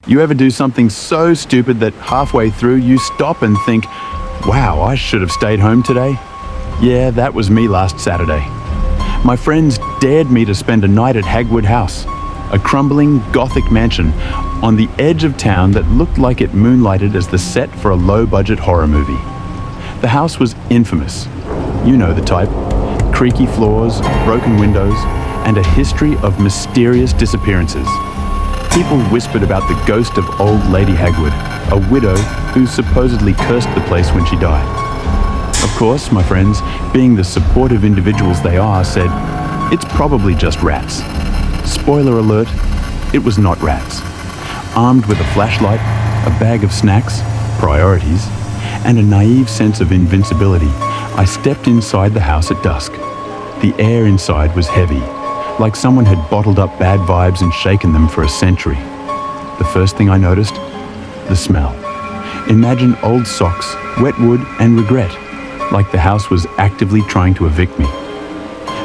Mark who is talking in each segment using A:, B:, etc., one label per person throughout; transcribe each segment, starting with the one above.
A: You ever do something so stupid that halfway through you stop and think, wow, I should have stayed home today? Yeah, that was me last Saturday. My friends dared me to spend a night at Hagwood House, a crumbling Gothic mansion on the edge of town that looked like it moonlighted as the set for a low-budget horror movie. The house was infamous. You know the type. Creaky floors, broken windows, and a history of mysterious disappearances. People whispered about the ghost of old Lady Hagwood, a widow who supposedly cursed the place when she died. Of course, my friends, being the supportive individuals they are, said, it's probably just rats. Spoiler alert, it was not rats. Armed with a flashlight, a bag of snacks, priorities, and a naive sense of invincibility, I stepped inside the house at dusk. The air inside was heavy, like someone had bottled up bad vibes and shaken them for a century. The first thing I noticed? The smell. Imagine old socks, wet wood, and regret, like the house was actively trying to evict me.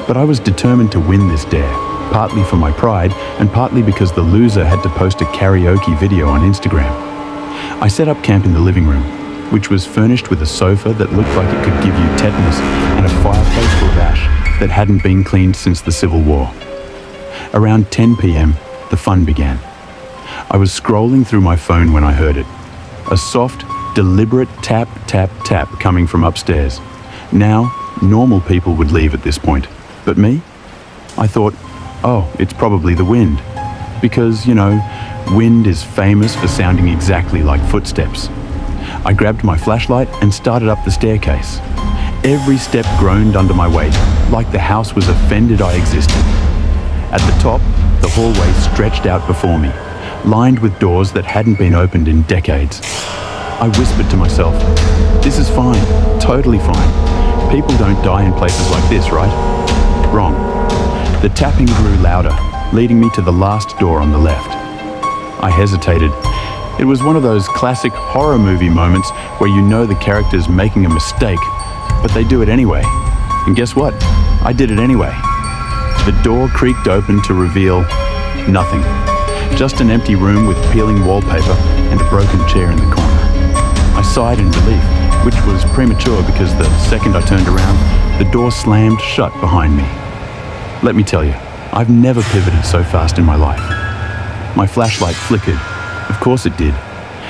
A: But I was determined to win this dare, partly for my pride and partly because the loser had to post a karaoke video on Instagram. I set up camp in the living room, which was furnished with a sofa that looked like it could give you tetanus and a fireplace for a rash that hadn't been cleaned since the Civil War. Around 10 p.m., the fun began. I was scrolling through my phone when I heard it. A soft, deliberate tap, tap, tap coming from upstairs. Now, normal people would leave at this point. But me? I thought, oh, it's probably the wind. Because, you know, wind is famous for sounding exactly like footsteps. I grabbed my flashlight and started up the staircase. Every step groaned under my weight, like the house was offended I existed. At the top, the hallway stretched out before me, lined with doors that hadn't been opened in decades. I whispered to myself, this is fine, totally fine. People don't die in places like this, right? Wrong. The tapping grew louder, leading me to the last door on the left. I hesitated. It was one of those classic horror movie moments where you know the character's making a mistake, but they do it anyway. And guess what? I did it anyway. The door creaked open to reveal nothing. Just an empty room with peeling wallpaper and a broken chair in the corner. I sighed in relief, which was premature because the second I turned around, the door slammed shut behind me. Let me tell you, I've never pivoted so fast in my life. My flashlight flickered. Of course it did.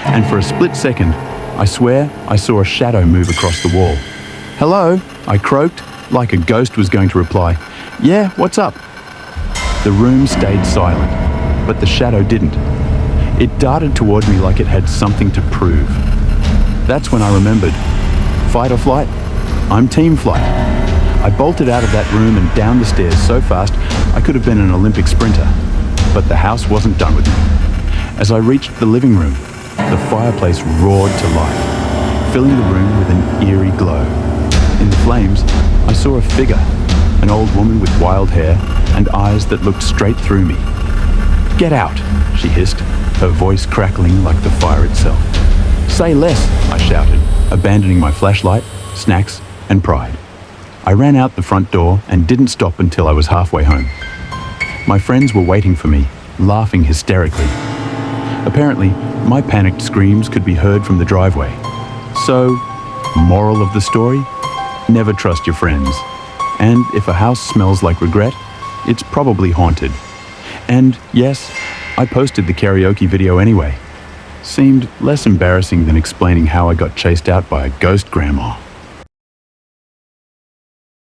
A: And for a split second, I swear I saw a shadow move across the wall. Hello, I croaked, like a ghost was going to reply. Yeah, what's up? The room stayed silent, but the shadow didn't. It darted toward me like it had something to prove. That's when I remembered. Fight or flight? I'm team flight. I bolted out of that room and down the stairs so fast I could have been an Olympic sprinter. But the house wasn't done with me. As I reached the living room, the fireplace roared to life, filling the room with an eerie glow. In the flames, I saw a figure, an old woman with wild hair and eyes that looked straight through me. Get out, she hissed, her voice crackling like the fire itself. Say less, I shouted, abandoning my flashlight, snacks, and pride. I ran out the front door and didn't stop until I was halfway home. My friends were waiting for me, laughing hysterically. Apparently, my panicked screams could be heard from the driveway. So, moral of the story? Never trust your friends. And if a house smells like regret, it's probably haunted. And yes, I posted the karaoke video anyway. Seemed less embarrassing than explaining how I got chased out by a ghost grandma.